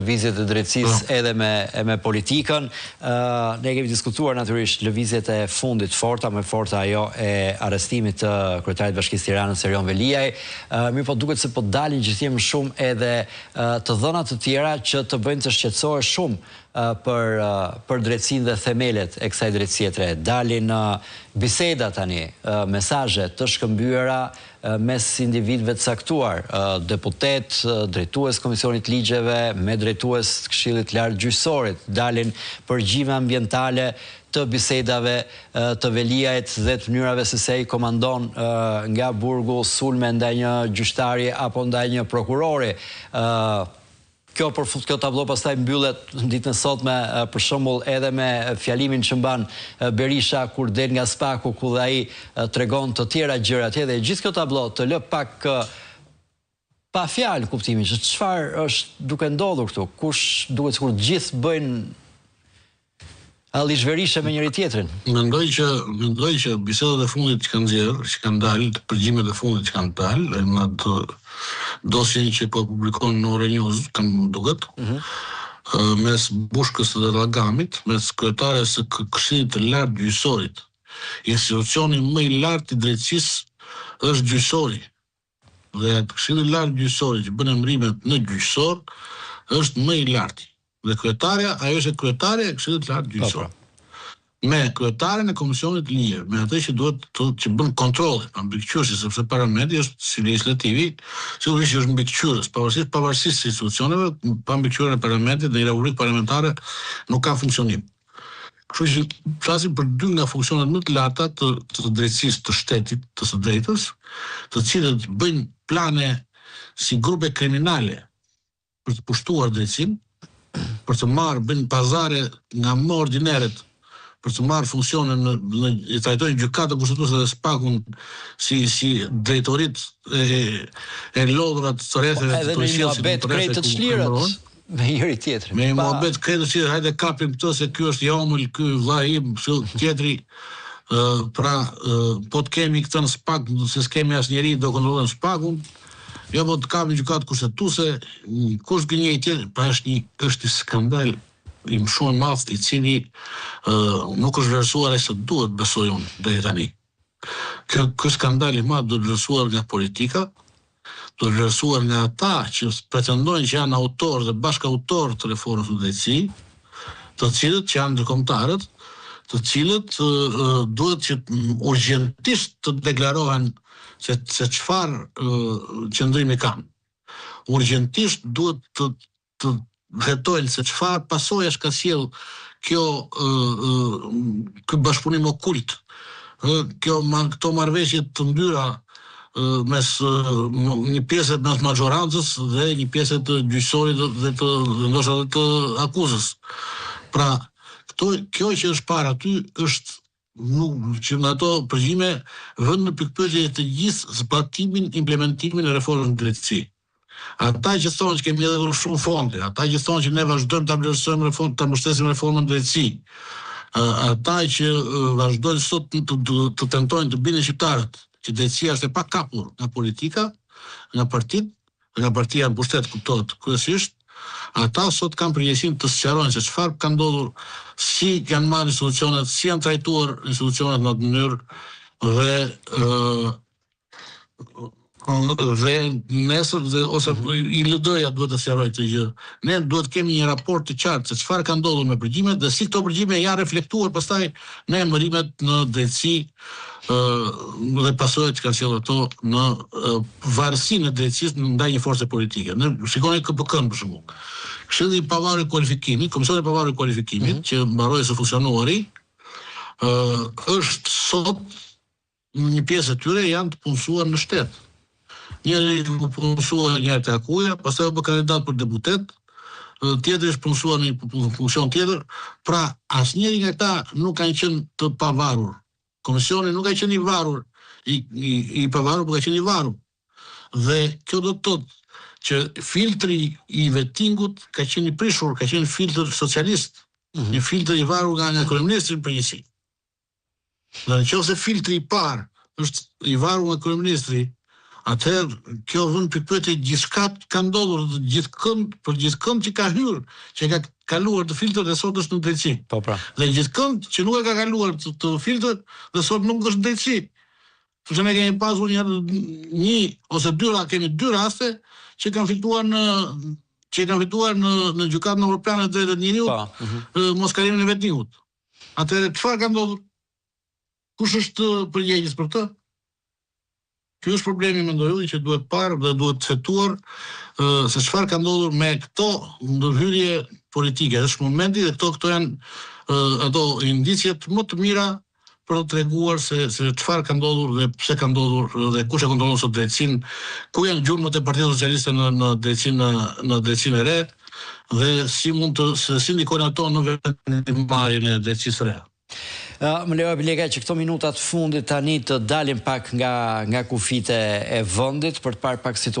lëvizjet e drejtësisë edhe me politikën. Ne kemi diskutuar natyrisht lëvizjet e fundit forta, më forta ajo e arrestimit të kryetarit Bashkisë Tiranës Erion Veliaj. Mirë po duket se po dalin gjithnjë shumë edhe të dhëna të tjera që të bëjnë të shqetësohesh shumë për drejtësinë dhe themelet e kësaj drejtësie të re. Dalin biseda tani, mesazhe të shkëmbyera mes individëve të caktuar, deputet, drejtues Komisionit Ligjeve, me drejtues të Këshillit Lart Gjyqësorit, dalin përgjime ambientale të bisedave të Veliajt dhe të mënyrave se se i komandon nga burgu sulme ndaj një gjyqtari apo ndaj një prokurori. Kjo tablo pastaj mbyllet ditën e sotme për shembull edhe me fjalimin që mban Berisha kur del nga Spaku ku dhe ai tregon të tjera gjëra atje dhe gjithë kjo tablo të lë pak pa fjalë kuptimin që çfarë është duke ndodhur këtu, kush duket sikur të gjithë bëjnë allizhverishe me njëri tjetrin. Mendoj që bisedat e fundit që kanë nxjerrë, që kanë dalë, përgjimet e fundit që kanë dalë, në atë dosjen që po publikon në Euronews, kanë duket, mes Bushkës dhe Ragamit, mes kryetares së Këshillit të Lartë Gjyqësorit. Institucioni më i lartë i drejtësisë është gjyqësori. Dhe Këshilli i Lartë Gjyqësorit që bën emërimet në gjyqësor është më i larti. Dhe kryetarja, ajo është kryetarja e Këshillit të Lartë Gjyqësor. Me kryetaren e Komisionit Ligjeve, me atë që duhet që bën kontrolle, pa mbikëqyrësi, sepse parlamenti është si legislativi, sigurisht është mbikëqyrës, pavarësisht të institucioneve, pa mbikëqyrjen e parlamentit dhe një rubrikë parlamentare nuk ka funksionim. Kështu që flasim për dy nga funksionet më të larta të drejtësisë të shtetit, të së drejtës, të cilët bëjnë plane si grupe kriminale për të pushtuar drejtësinë, për të marrë bëjnë pazare nga më ordineret, për të marrë funksionin i trajtojnë gjykata kushtetuese dhe Spakun si drejtorit e lodhurat të rrethave të përfshirësit të krejtë të çlirët me njëri tjetrin. Me muhabet krejtë të çlirët, hajde kapim këtë se ky është jamël, ky vllai im, tjetri pra po të kemi këtë në Spak, se s'kemi asnjëri do kontrollojmë Spakun. Jo po të kapim gjykatë kushtetuese, kush gënjej tjetër, pra është një skandal i më shumë madh i cili nuk është vlerësuar as duhet, besoj unë deri tani. Ky skandal i madh do të vlerësuar nga politika, do të vlerësuar nga ata që pretendojnë që janë autorë dhe bashkëautorë të reformës së drejtësisë, të cilët që janë ndërkombëtarët, të cilët duhet që urgjentisht të deklarohen se çfarë qëndrimi kanë. Urgjentisht duhet të hetojnë se çfarë pasojash ka sjell ky bashkëpunim okult, këto marrëveshje të ndyra mes një pjesë të majorancës dhe një pjesë të gjyqësorit dhe ndoshta të akuzës. Pra, kjo që është para aty është që në ato përgjime vënë në pikpyetje të gjithë zbatimin, implementimin e reformës në drejtësi. Ata që thonë që kemi edhe shumë fonde, ata që thonë që ne vazhdojmë ta vlerësojmë reformën, ta mbështesim reformën në drejtësi, ata që vazhdojnë sot të tentojnë të bindin shqiptarët që drejtësia është e pakapur nga politika, nga partitë, nga partia në pushtet kuptohet kryesisht, ata sot kanë përgjegjësinë të sqarojnë se çfarë ka ndodhur, si kanë marrë institucionet, si janë trajtuar institucionet në atë mënyrë dhe nesër ose i LD-ja duhet të sqarojë këtë gjë. Ne duhet të kemi një raport të qartë se çfarë ka ndodhur me përgjimet dhe si këto përgjime janë reflektuar pastaj në emërimet në drejtësi dhe pasojat që kanë sjellur ato në varësinë e drejtësisë ndaj një force politike. Ne shikoni KPK-n për shembull. Këshilli i pavarur i kualifikimit, Komisioni i pavarur i kualifikimit që mbaroi së funksionuari, është sot një pjesë e tyre janë të punësuar në shtet. Njëri punësuar njëherë te Akuja, pastaj u bë kandidat për deputet, tjetri është punësuar në një funksion tjetër, pra asnjëri nga ata nuk kanë qenë të pavarur. Komisioni nuk ka qenë i varur, i pavarur, por ka qenë i varur. Dhe kjo do të thotë që filtri i vettingut ka qenë i prishur, ka qenë filtr socialist, një filtr i varur nga kryeministri në përgjithësi. Dhe nëse filtri i parë është i varur nga kryeministri, Atëherë, kjo vën pyetje gjithçka ka ndodhur për gjithkënd që ka hyrë, që ka kaluar të filtrat dhe sot është në drejtësi. Po pra. Dhe gjithkënd që nuk e ka kaluar të filtrat dhe sot nuk është në drejtësi. Sepse ne kemi pasur një ose dy raste që kanë fituar në gjykatën evropiane të drejtave të njerëzit moskalimin e vetnihut. Atëherë çfarë ka ndodhur? Kush është përgjegjës për këtë? Ky është problemi, mendoj unë, që duhet parë dhe duhet fetuar se çfarë ka ndodhur me këto ndërhyrje politike. Është momenti dhe këto janë ato indicjet më të mira për të treguar se çfarë ka ndodhur dhe pse ka ndodhur dhe kush e kontrollon sot drejtësinë, ku janë gjurmët e Partisë Socialiste në drejtësinë e re dhe si ndikojnë ato në vendimarrjen e drejtësisë së re. Më lejo Bilega që këto minutat fundit tani të dalim pak nga kufite e vendit për të parë pak situatë